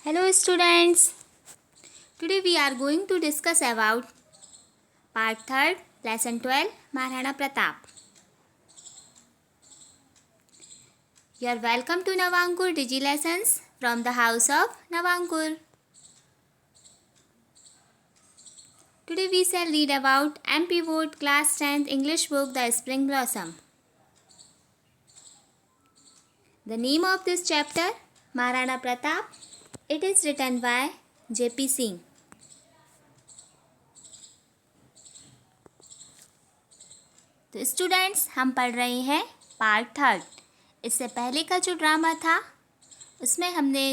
Hello students. Today we are going to discuss about part 3rd lesson 12 Maharana Pratap. You are welcome to Navankur Digi Lessons from the house of Navankur. Today we shall read about MP Board Class 10th English book The Spring Blossom. The name of this chapter Maharana Pratap. It is written by J.P. Singh. तो students हम पढ़ रहे हैं part 3rd. इससे पहले का जो drama था उसमें हमने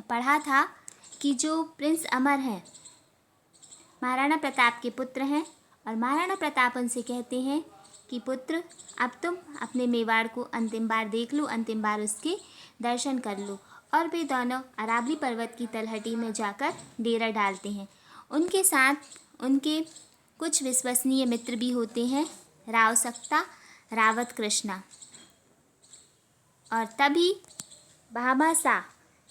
पढ़ा था कि जो प्रिंस अमर हैं महाराणा प्रताप के पुत्र हैं और महाराणा प्रताप उनसे कहते हैं कि पुत्र अब तुम अपने मेवाड़ को अंतिम बार देख लो, अंतिम बार उसके दर्शन कर लो. और वे दोनों अरावली पर्वत की तलहटी में जाकर डेरा डालते हैं. उनके साथ उनके कुछ विश्वसनीय मित्र भी होते हैं, राव सक्ता, रावत कृष्णा. और तभी भामाशाह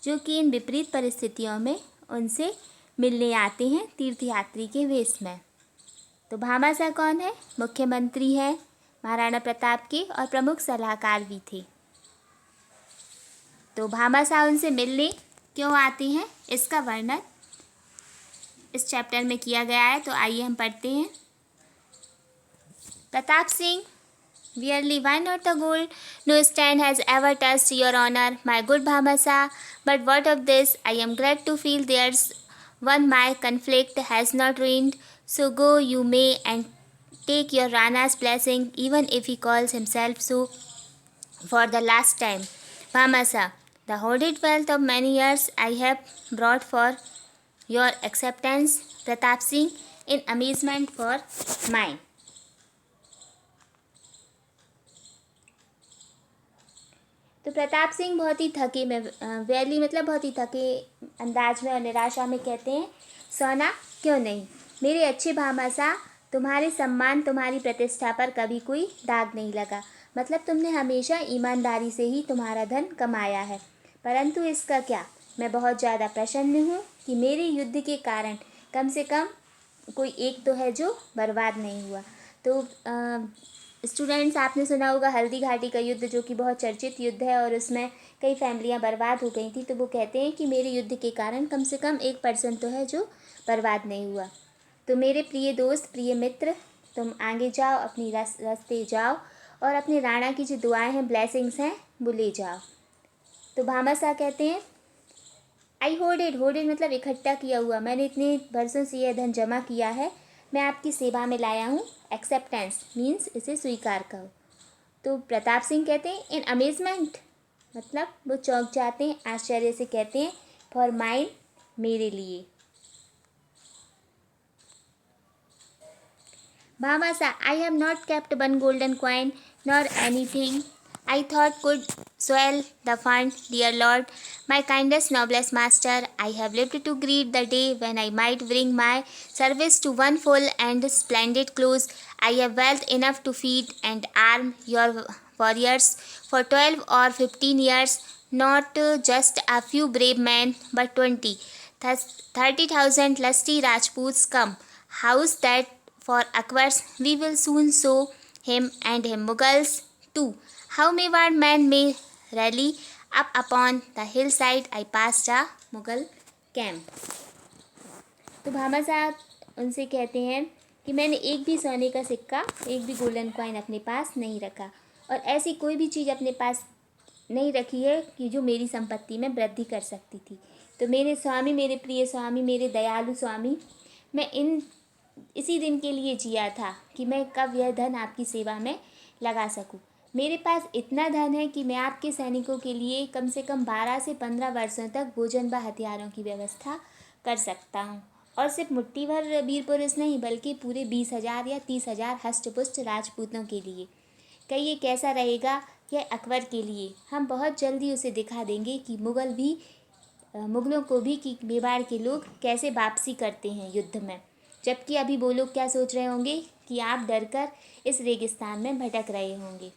जो कि इन विपरीत परिस्थितियों में उनसे मिलने आते हैं तीर्थयात्री के वेश में. तो भामाशाह कौन है? मुख्यमंत्री है महाराणा प्रताप के और प्रमुख सलाहकार भी थे. तो भामाशाह उनसे मिलने क्यों आते हैं इसका वर्णन इस चैप्टर में किया गया है. तो आइए हम पढ़ते हैं. Pratap Singh, really, why not the gold? No stand has ever touched your honor, my good Bhamasa. But what of this? I am glad to feel there's one my conflict has not ruined. So go you may and take your Rana's blessing, even if he calls himself so for the last time. Bhamasa, the hoarded wealth of many years I have brought for your acceptance. Pratap Singh, in amazement for mine. तो प्रताप सिंह बहुत ही थके में valley मतलब बहुत ही थके अंदाज में और निराशा में कहते हैं, सोना क्यों नहीं मेरे अच्छे भामाशाह, तुम्हारे सम्मान तुम्हारी प्रतिष्ठा पर कभी कोई दाग नहीं लगा. मतलब तुमने हमेशा ईमानदारी से ही तुम्हारा धन कमाया है. परंतु इसका क्या, मैं बहुत ज़्यादा प्रसन्न हूँ कि मेरे युद्ध के कारण कम से कम कोई एक तो है जो बर्बाद नहीं हुआ. तो स्टूडेंट्स आपने सुना होगा हल्दी घाटी का युद्ध जो कि बहुत चर्चित युद्ध है और उसमें कई फैमिलियां बर्बाद हो गई थी. तो वो कहते हैं कि मेरे युद्ध के कारण कम से कम 1% तो है जो बर्बाद नहीं हुआ. तो मेरे प्रिय दोस्त, प्रिय मित्र, तुम आगे जाओ, अपनी रास्ते जाओ और अपने राणा की जो दुआएं हैं, ब्लेसिंग्स हैं, वो ले जाओ. तो भामाशाह कहते हैं आई होर्डेड मतलब इकट्ठा किया हुआ, मैंने इतने वर्षों से यह धन जमा किया है, मैं आपकी सेवा में लाया हूँ. एक्सेप्टेंस मीन्स इसे स्वीकार करो. तो प्रताप सिंह कहते हैं इन अमेजमेंट मतलब वो चौंक जाते हैं, आश्चर्य से कहते हैं फॉर माइन मेरे लिए. Bhamashah I have not kept one golden coin nor anything I thought could swell the fund, dear Lord, my kindest, noblest master. I have lived to greet the day when I might bring my service to one full and splendid close. I have wealth enough to feed and arm your warriors for 12 or 15 years, not just a few brave men, but 20. Thus 30,000 lusty Rajputs come. House that for acquires we will soon show him and him Mughals too. How Mewar men may rally up upon the hillside. I passed a Mughal camp. तो भामाशाह उनसे कहते हैं कि मैंने एक भी सोने का सिक्का, एक भी गोल्डन कॉइन अपने पास नहीं रखा और ऐसी कोई भी चीज़ अपने पास नहीं रखी है कि जो मेरी संपत्ति में वृद्धि कर सकती थी. तो मेरे स्वामी, मेरे प्रिय स्वामी, मेरे दयालु स्वामी, मैं इसी दिन के लिए जिया था कि मैं कब यह धन आपकी सेवा में लगा सकूं. मेरे पास इतना धन है कि मैं आपके सैनिकों के लिए कम से कम 12 से 15 वर्षों तक भोजन व हथियारों की व्यवस्था कर सकता हूँ. और सिर्फ मुट्ठी भर वीर पुरुष नहीं बल्कि पूरे 20,000 या 30,000 हष्टपुष्ट राजपूतों के लिए. कहिए कैसा रहेगा यह अकबर के लिए. हम बहुत जल्दी उसे दिखा देंगे कि मुगलों को भी कि मेवाड़ के लोग कैसे वापसी करते हैं युद्ध में. जबकि अभी वो लोग क्या सोच रहे होंगे कि आप डरकर इस रेगिस्तान में भटक रहे होंगे.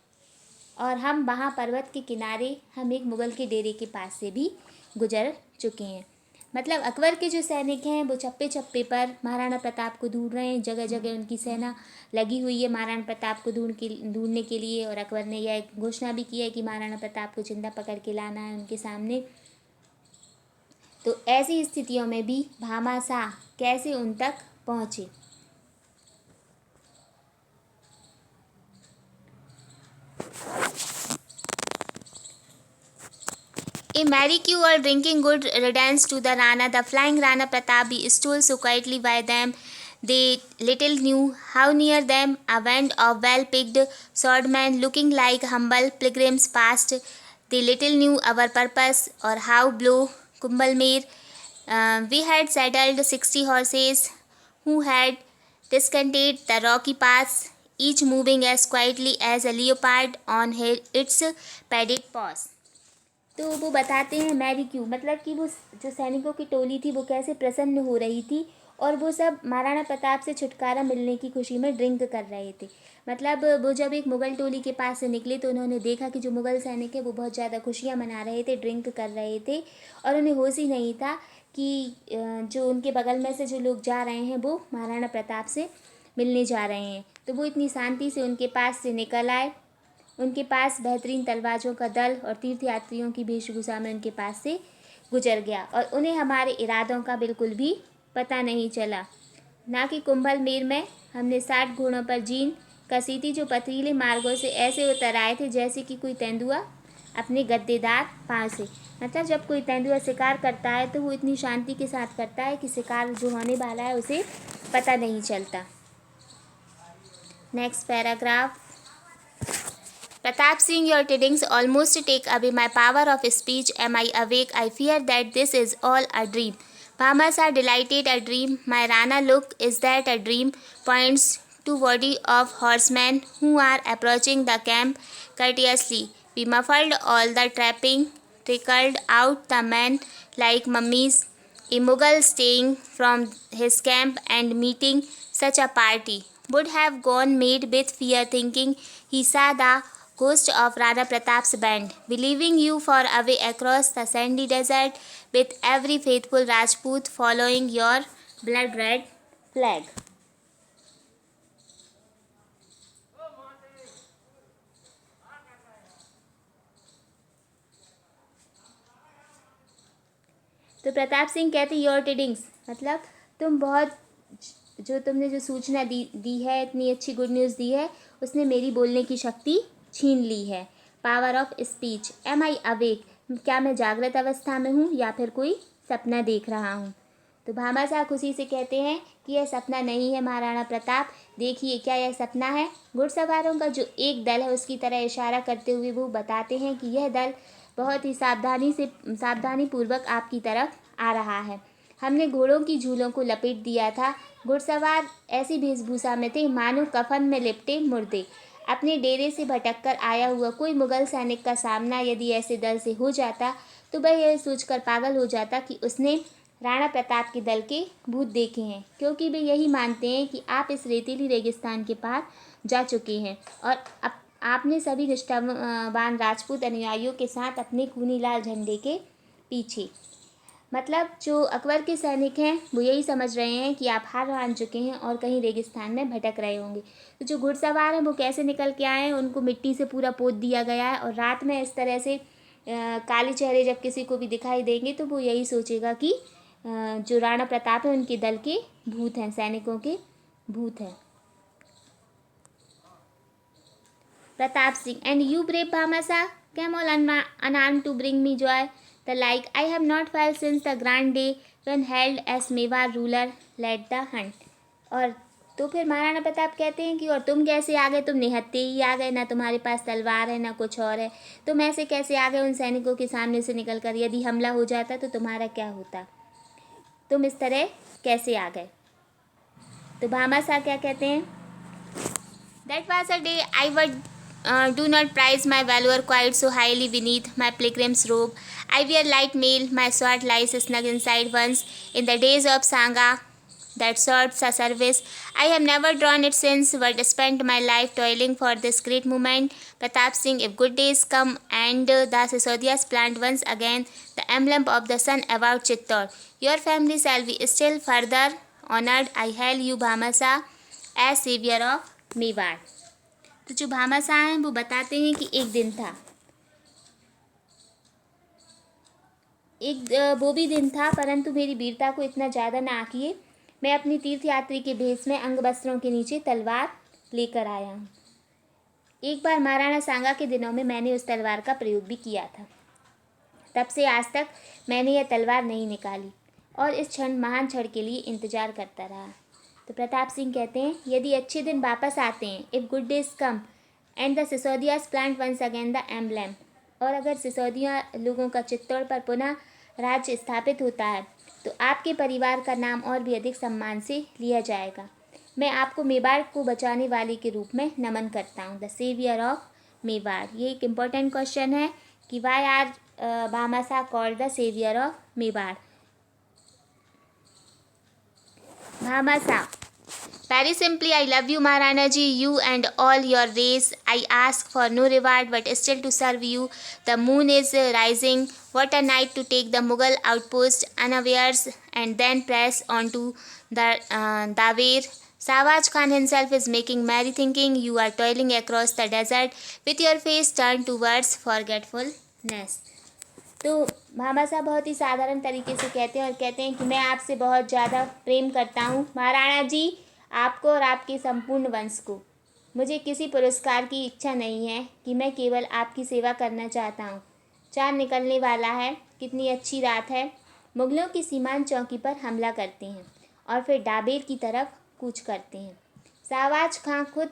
और हम वहाँ पर्वत के किनारे हम एक मुग़ल के डेरे के पास से भी गुजर चुके हैं. मतलब अकबर के जो सैनिक हैं वो चप्पे चप्पे पर महाराणा प्रताप को ढूंढ रहे हैं, जगह जगह उनकी सेना लगी हुई है महाराणा प्रताप को ढूंढने के लिए। और अकबर ने यह घोषणा भी की है कि महाराणा प्रताप को जिंदा पकड़ के लाना है उनके सामने। तो ऐसी स्थितियों में भी भामाशाह कैसे उन तक पहुँचे। A merry queue all drinking good riddance to the Rana. The flying Rana Pratap be stole so quietly by them. They little knew how near them a band of well-picked swordmen looking like humble pilgrims passed. They little knew our purpose or how blow Kumbhalmer. We had saddled 60 horses who had descended the rocky pass, each moving as quietly as a leopard on its padded paws. तो वो बताते हैं Mary क्यों, मतलब कि वो जो सैनिकों की टोली थी वो कैसे प्रसन्न हो रही थी और वो सब महाराणा प्रताप से छुटकारा मिलने की खुशी में ड्रिंक कर रहे थे। मतलब वो जब एक मुग़ल टोली के पास से निकले तो उन्होंने देखा कि जो मुग़ल सैनिक है वो बहुत ज़्यादा खुशियाँ मना रहे थे, ड्रिंक कर रहे थे और उन्हें होश ही नहीं था कि जो उनके बगल में से जो लोग जा रहे हैं वो महाराणा प्रताप से मिलने जा रहे हैं। तो वो इतनी शांति से उनके पास से निकल आए। उनके पास बेहतरीन तलवारों का दल और तीर्थयात्रियों की वेशभूषा में उनके पास से गुजर गया और उन्हें हमारे इरादों का बिल्कुल भी पता नहीं चला। ना कि कुंभलमेर में हमने 60 घोड़ों पर जीन कसी थी जो पथरीले मार्गों से ऐसे उतर आए थे जैसे कि कोई तेंदुआ अपने गद्देदार पाँव से। मतलब जब कोई तेंदुआ शिकार करता है तो वो इतनी शांति के साथ करता है कि शिकार जो होने वाला है उसे पता नहीं चलता। Next paragraph. Pratap Singh, your tidings almost take away my power of speech. Am I awake? I fear that this is all a dream. Bhamasar delighted a dream. My Rana look, is that a dream? Points to body of horsemen who are approaching the camp courteously. We muffled all the trapping, trickled out the men like mummies. A Mughal staying from his camp and meeting such a party would have gone mad with fear, thinking he saw the ghost of Rana Pratap's band, believing you far away across the sandy desert, with every faithful Rajput following your blood-red flag. तो प्रताप सिंह कहते your टिडिंग्स, मतलब तुम बहुत जो तुमने जो सूचना दी है, इतनी अच्छी गुड न्यूज़ दी है, उसने मेरी बोलने की शक्ति छीन ली है। Power of speech. Am I awake, क्या मैं जागृत अवस्था में हूँ या फिर कोई सपना देख रहा हूँ। तो भामाशाह खुशी से कहते हैं कि यह सपना नहीं है महाराणा प्रताप, देखिए क्या यह सपना है। घुड़सवारों का जो एक दल है उसकी तरह इशारा करते हुए वो बताते हैं कि यह दल बहुत ही सावधानी पूर्वक आपकी तरफ आ रहा है। हमने घोड़ों की झूलों को लपेट दिया था। घुड़सवार ऐसी वेशभूषा में थे मानो कफन में लिपटे मुर्दे। अपने डेरे से भटककर आया हुआ कोई मुग़ल सैनिक का सामना यदि ऐसे दल से हो जाता तो वह यह सोचकर पागल हो जाता कि उसने राणा प्रताप के दल के भूत देखे हैं, क्योंकि वे यही मानते हैं कि आप इस रेतीली रेगिस्तान के पार जा चुके हैं और आपने सभी निष्ठावान राजपूत अनुयायियों के साथ अपने खूनी लाल झंडे के पीछे। मतलब जो अकबर के सैनिक हैं वो यही समझ रहे हैं कि आप हार मान चुके हैं और कहीं रेगिस्तान में भटक रहे होंगे। तो जो घुड़सवार हैं वो कैसे निकल के आए हैं, उनको मिट्टी से पूरा पोत दिया गया है और रात में इस तरह से काले चेहरे जब किसी को भी दिखाई देंगे तो वो यही सोचेगा कि जो राणा प्रताप है उनके दल के भूत हैं, सैनिकों के भूत हैं। Pratap Singh, and you brave Bhamashah came all unarmed to bring me joy. The like I have not felt since the grand day when held as Mewar ruler led the hunt. और तो फिर महाराणा प्रताप कहते हैं कि और तुम कैसे आ गए, तुम निहत्थे ही आ गए, ना तुम्हारे पास तलवार है ना कुछ और है, तुम ऐसे कैसे आ गए उन सैनिकों के सामने से निकल कर। यदि हमला हो जाता तो तुम्हारा क्या होता, तुम इस तरह कैसे आ गए। तो भामाशाह क्या कहते हैं, That was a day I would do not prize my valor quite so highly beneath my pilgrim's robe. I wear light mail, my sword lies snug inside once. In the days of Sanga, that sort of service. I have never drawn it since, but spent my life toiling for this great moment. Pratap Singh, if good days come and the Sisodias plant once again the emblem of the sun about Chittor, your family shall be still further honored. I hail you, Bhamasa, as savior of Mewar. तो जो भामाशाह हैं वो बताते हैं कि एक दिन था, वो भी दिन था, परंतु मेरी वीरता को इतना ज़्यादा ना आंकिए। मैं अपनी तीर्थयात्री के भेष में अंग वस्त्रों के नीचे तलवार लेकर आया हूँ। एक बार महाराणा सांगा के दिनों में मैंने उस तलवार का प्रयोग भी किया था। तब से आज तक मैंने यह तलवार नहीं निकाली और इस महान क्षण के लिए इंतजार करता रहा। तो प्रताप सिंह कहते हैं, यदि अच्छे दिन वापस आते हैं, if good days come and the Sisodias plant once again the emblem, और अगर सिसोदिया लोगों का चित्तौड़ पर पुनः राज्य स्थापित होता है तो आपके परिवार का नाम और भी अधिक सम्मान से लिया जाएगा। मैं आपको मेवाड़ को बचाने वाले के रूप में नमन करता हूँ, द सेवियर ऑफ मेवाड़। ये एक इम्पॉर्टेंट क्वेश्चन है कि why are Bhamashah called the saviour of Mewar. Bhamashah, very simply, I love you, Maharana ji, you and all your race. I ask for no reward, but still to serve you. The moon is rising. What a night to take the Mughal outpost unawares and then press on to the Dawer. Shahbaz Khan himself is making merry, thinking you are toiling across the desert with your face turned towards forgetfulness. तो भामाशाह बहुत ही साधारण तरीके से कहते हैं और कहते हैं कि मैं आपसे बहुत ज़्यादा प्रेम करता हूँ महाराणा जी, आपको और आपके संपूर्ण वंश को। मुझे किसी पुरस्कार की इच्छा नहीं है कि मैं केवल आपकी सेवा करना चाहता हूँ। चाँद निकलने वाला है, कितनी अच्छी रात है। मुगलों की सीमांत चौकी पर हमला करते हैं और फिर डाबेर की तरफ कूच करते हैं। शाहबाज खां खुद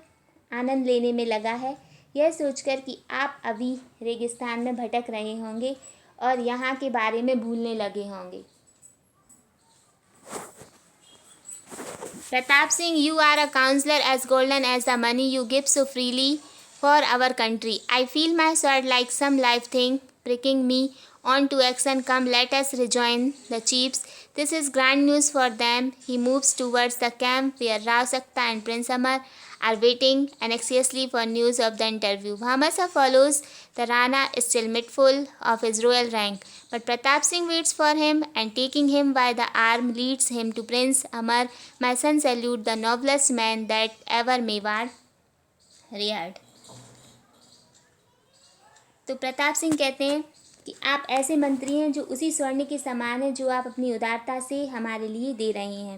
आनंद लेने में लगा है, यह सोचकर कि आप अभी रेगिस्तान में भटक रहे होंगे और यहाँ के बारे में भूलने लगे होंगे। Pratap Singh, you are a counselor as golden as the money you give so freely for our country. I feel my sword like some live thing pricking me on to action. Come, let us rejoin the chiefs. This is grand news for them. He moves towards the camp where Rao Sakta and Prince Amar are waiting anxiously for news of the interview. Bhamasa follows the Rana, still midful of his royal rank. But Pratap Singh waits for him and taking him by the arm leads him to Prince Amar. My son, salute the noblest man that ever Mewar reared. तो प्रताप सिंह कहते हैं कि आप ऐसे मंत्री हैं जो उसी स्वर्ण के समान हैं जो आप अपनी उदारता से हमारे लिए दे रहे हैं।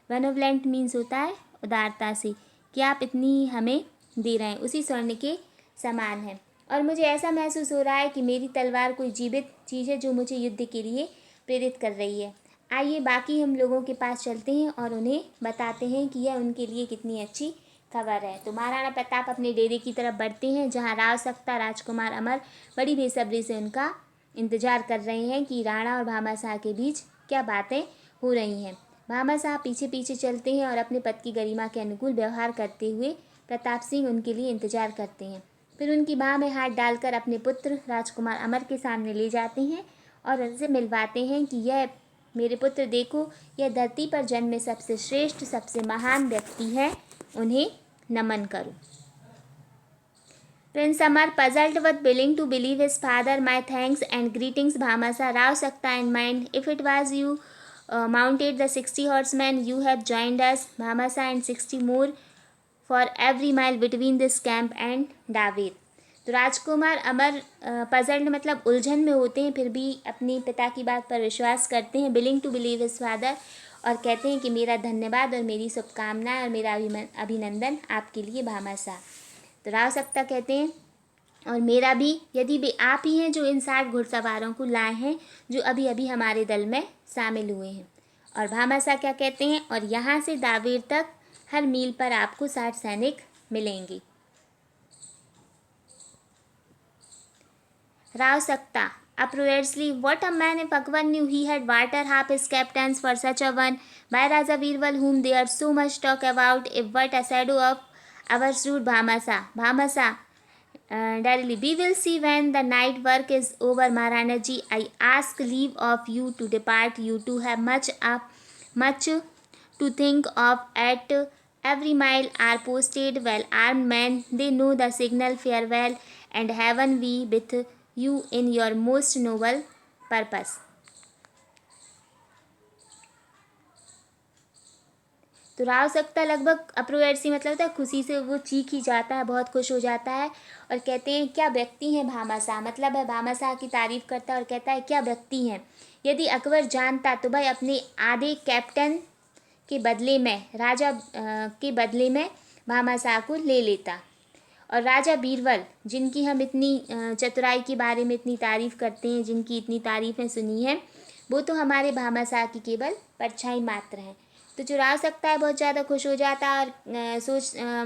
बेनोवलेंट मीन्स होता है उदारता से, कि आप इतनी हमें दे रहे हैं, उसी स्वर्ण के समान है। और मुझे ऐसा महसूस हो रहा है कि मेरी तलवार कोई जीवित चीज़ है जो मुझे युद्ध के लिए प्रेरित कर रही है। आइए बाकी हम लोगों के पास चलते हैं और उन्हें बताते हैं कि यह उनके लिए कितनी अच्छी खबर है। तो महाराणा प्रताप अपने डेरे की तरफ बढ़ते हैं जहां राव सक्ता राजकुमार अमर बड़ी बेसब्री से उनका इंतजार कर रहे हैं कि राणा और भामाशाह के बीच क्या बातें हो रही हैं। भामाशाह पीछे पीछे चलते हैं और अपने पद की गरिमा के अनुकूल व्यवहार करते हुए प्रताप सिंह उनके लिए इंतजार करते हैं। फिर उनकी बाह में हाथ डालकर अपने पुत्र राजकुमार अमर के सामने ले जाते हैं और उनसे मिलवाते हैं कि यह मेरे पुत्र देखो, यह धरती पर जन्मे सबसे श्रेष्ठ सबसे महान व्यक्ति है, उन्हें नमन करो। Prince Amar, puzzled but willing to believe his father, my thanks and greetings, Bhamasa, Rao Sakta and mine. If it was you mounted the 60 horsemen, you have joined us, Bhamasa, and 60 more for every mile between this camp and Dawer. तो राजकुमार अमर puzzled मतलब उलझन में होते हैं, फिर भी अपनी पिता की बात पर विश्वास करते हैं, billing to believe his father, और कहते हैं कि मेरा धन्यवाद और मेरी शुभकामनाएं और मेरा अभिनंदन आपके लिए भामाशाह। तो राव सक्ता कहते हैं और मेरा भी, यदि वे आप ही हैं जो इन 60 घुड़सवारों को लाए हैं जो अभी अभी हमारे दल में शामिल हुए हैं। और भामाशाह क्या कहते हैं, और यहाँ से दावेर तक हर मील पर आपको 60 सैनिक मिलेंगे। राव सक्ता uproariously, what a man! If Akbar knew he had watered half his captains for such a one, by Raja Birbal whom they are so much talk about, if but a shadow of our shrewd Bhamasa, Darili, we will see when the night work is over, Maharana ji. I ask leave of you to depart. You too have much to think of at every mile are posted well-armed men. They know the signal farewell and heaven be with you in your most noble purpose. तो राव सकता लगभग अप्रोवर्ड सी मतलब होता है खुशी से वो चीख ही जाता है, बहुत खुश हो जाता है और कहते हैं क्या व्यक्ति हैं भामाशाह, मतलब है भामाशाह की तारीफ करता है और कहता है क्या व्यक्ति हैं। यदि अकबर जानता तो भाई अपने आधे कैप्टन के बदले में राजा के बदले में भामाशाह को ले लेता। और राजा बीरबल जिनकी हम इतनी चतुराई के बारे में इतनी तारीफ़ करते हैं, जिनकी इतनी तारीफ़ें सुनी हैं, वो तो हमारे भामाशाह की केवल परछाई मात्र हैं। तो जो राव सकता है बहुत ज़्यादा खुश हो जाता है और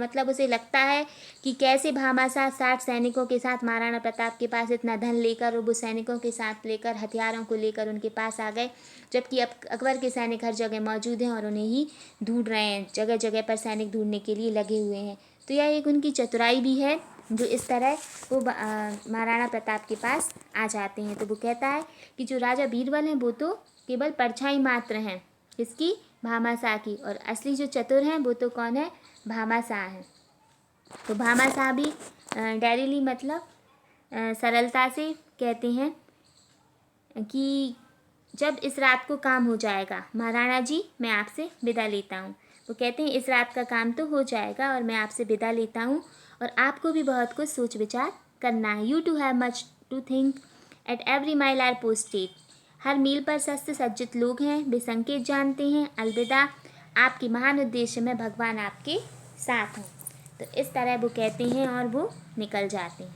मतलब उसे लगता है कि कैसे भामाशाह 60 सैनिकों के साथ महाराणा प्रताप के पास इतना धन लेकर और वो सैनिकों के साथ लेकर हथियारों को लेकर उनके पास आ गए, जबकि अब अकबर के सैनिक हर जगह मौजूद हैं और उन्हें ही ढूंढ रहे हैं, जगह जगह पर सैनिक ढूंढने के लिए लगे हुए हैं। तो यह एक उनकी चतुराई भी है जो इस तरह वो महाराणा प्रताप के पास आ जाते हैं। तो वो कहता है कि जो राजा बीरबल हैं वो तो केवल परछाई मात्र हैं किसकी, भामाशाह की, और असली जो चतुर हैं वो तो कौन है, भामाशाह हैं। तो भामाशाह भी डायरेक्टली मतलब सरलता से कहते हैं कि जब इस रात को काम हो जाएगा महाराणा जी मैं आपसे विदा लेता हूँ। वो कहते हैं इस रात का काम तो हो जाएगा और मैं आपसे विदा लेता हूँ और आपको भी बहुत कुछ सोच विचार करना है। You too have much to think at every mile are posted. हर मील पर शस्त्र सज्जित लोग हैं, वे संकेत जानते हैं। अलविदा, आपके महान उद्देश्य में भगवान आपके साथ हैं। तो इस तरह वो कहते हैं और वो निकल जाते हैं।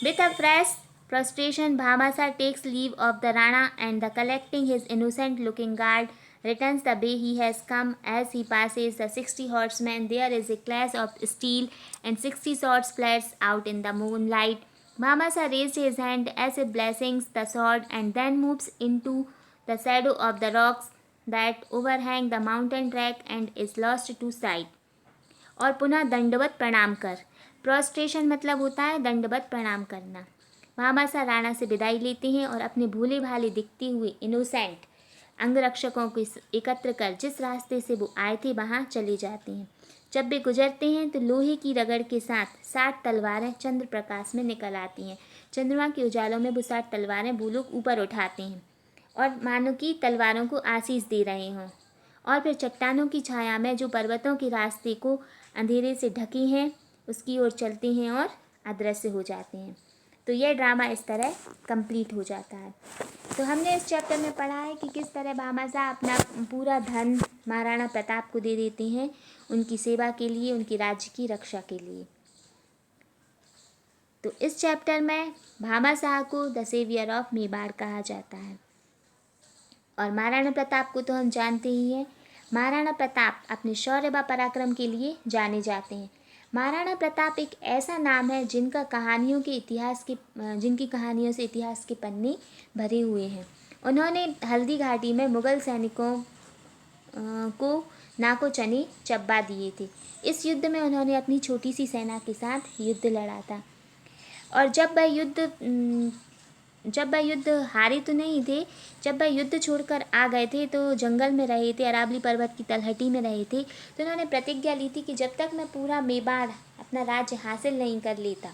With a fresh prostration, Bhamasa takes leave of the Rana and collecting his innocent looking guard returns the way he has come. As he passes the 60 horsemen, there is a clash of steel and 60 swords flash out in the moonlight. Bhamasa raised his hand as if blessing the sword and then moves into the shadow of the rocks that overhang the mountain track and is lost to sight. और पुनः दंडवत प्रणाम कर। Prostration मतलब होता है दंडवत प्रणाम करना। भामाशाह राणा से विदाई लेते हैं और अपने भोले भाले दिखते हुए इनोसेंट अंगरक्षकों को एकत्र कर जिस रास्ते से वो आए थे वहाँ चले जाते हैं। जब वे गुजरते हैं तो लोहे की रगड़ के साथ 60 तलवारें चंद्र प्रकाश में निकल आती हैं। चंद्रमा के उजालों में वो 60 तलवारें वो लोग ऊपर उठाते हैं और मानो कि तलवारों को आशीष दे रहे हों, और फिर चट्टानों की छाया में जो पर्वतों के रास्ते को अंधेरे से ढके हैं उसकी ओर चलते हैं और अदृश्य हो जाते हैं। तो यह ड्रामा इस तरह कंप्लीट हो जाता है। तो हमने इस चैप्टर में पढ़ा है कि किस तरह भामाशाह अपना पूरा धन महाराणा प्रताप को दे देते हैं उनकी सेवा के लिए, उनकी राज्य की रक्षा के लिए। तो इस चैप्टर में भामाशाह को द सेवियर ऑफ मेवाड़ कहा जाता है। और महाराणा प्रताप को तो हम जानते ही हैं। महाराणा प्रताप अपने शौर्य व पराक्रम के लिए जाने जाते हैं। महाराणा प्रताप एक ऐसा नाम है जिनकी कहानियों से इतिहास के पन्ने भरे हुए हैं। उन्होंने हल्दी घाटी में मुग़ल सैनिकों को नाको चने चब्बा दिए थे। इस युद्ध में उन्होंने अपनी छोटी सी सेना के साथ युद्ध लड़ा था। और जब वह युद्ध हारे तो नहीं थे, जब वह युद्ध छोड़कर आ गए थे तो जंगल में रहे थे, अरावली पर्वत की तलहटी में रहे थे। तो उन्होंने प्रतिज्ञा ली थी कि जब तक मैं पूरा मेवाड़ अपना राज्य हासिल नहीं कर लेता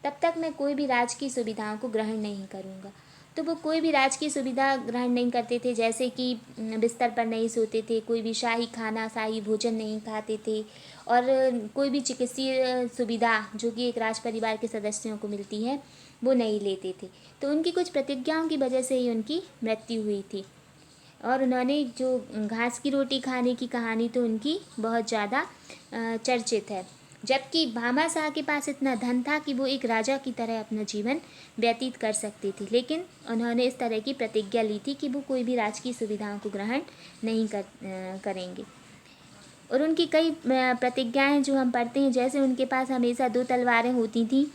तब तक मैं कोई भी राज की सुविधाओं को ग्रहण नहीं करूँगा। तो वो कोई भी राज की सुविधा ग्रहण नहीं करते थे, जैसे कि बिस्तर पर नहीं सोते थे, कोई भी शाही खाना शाही भोजन नहीं खाते थे, और कोई भी चिकित्सीय सुविधा जो कि एक राज परिवार के सदस्यों को मिलती है वो नहीं लेते थे। तो उनकी कुछ प्रतिज्ञाओं की वजह से ही उनकी मृत्यु हुई थी। और उन्होंने जो घास की रोटी खाने की कहानी तो उनकी बहुत ज़्यादा चर्चित है। जबकि भामाशाह के पास इतना धन था कि वो एक राजा की तरह अपना जीवन व्यतीत कर सकते थे, लेकिन उन्होंने इस तरह की प्रतिज्ञा ली थी कि वो कोई भी राज की सुविधाओं को ग्रहण नहीं करेंगे। और उनकी कई प्रतिज्ञाएं जो हम पढ़ते हैं, जैसे उनके पास हमेशा 2 तलवारें होती थीं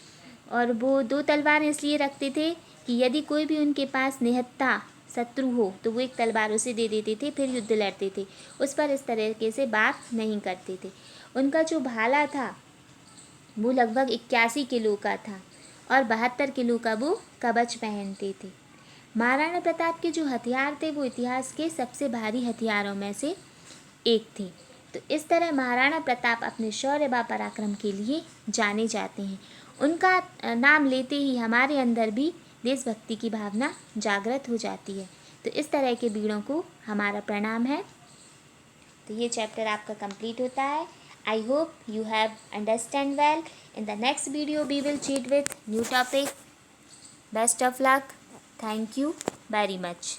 और वो 2 तलवारें इसलिए रखते थे कि यदि कोई भी उनके पास निहत्था शत्रु हो तो वो एक तलवार उसे दे देते थे, फिर युद्ध लड़ते थे, उस पर इस तरीके से बात नहीं करते थे। उनका जो भाला था वो लगभग 81 किलो का था और 72 किलो का वो कवच पहनते थे। महाराणा प्रताप के जो हथियार थे वो इतिहास के सबसे भारी हथियारों में से एक थे। तो इस तरह महाराणा प्रताप अपने शौर्य व पराक्रम के लिए जाने जाते हैं। उनका नाम लेते ही हमारे अंदर भी देशभक्ति की भावना जागृत हो जाती है। तो इस तरह के वीरों को हमारा प्रणाम है। तो ये चैप्टर आपका कंप्लीट होता है। I hope you have understand well. In the next video we will cheat with new topic. Best of luck. Thank you very much.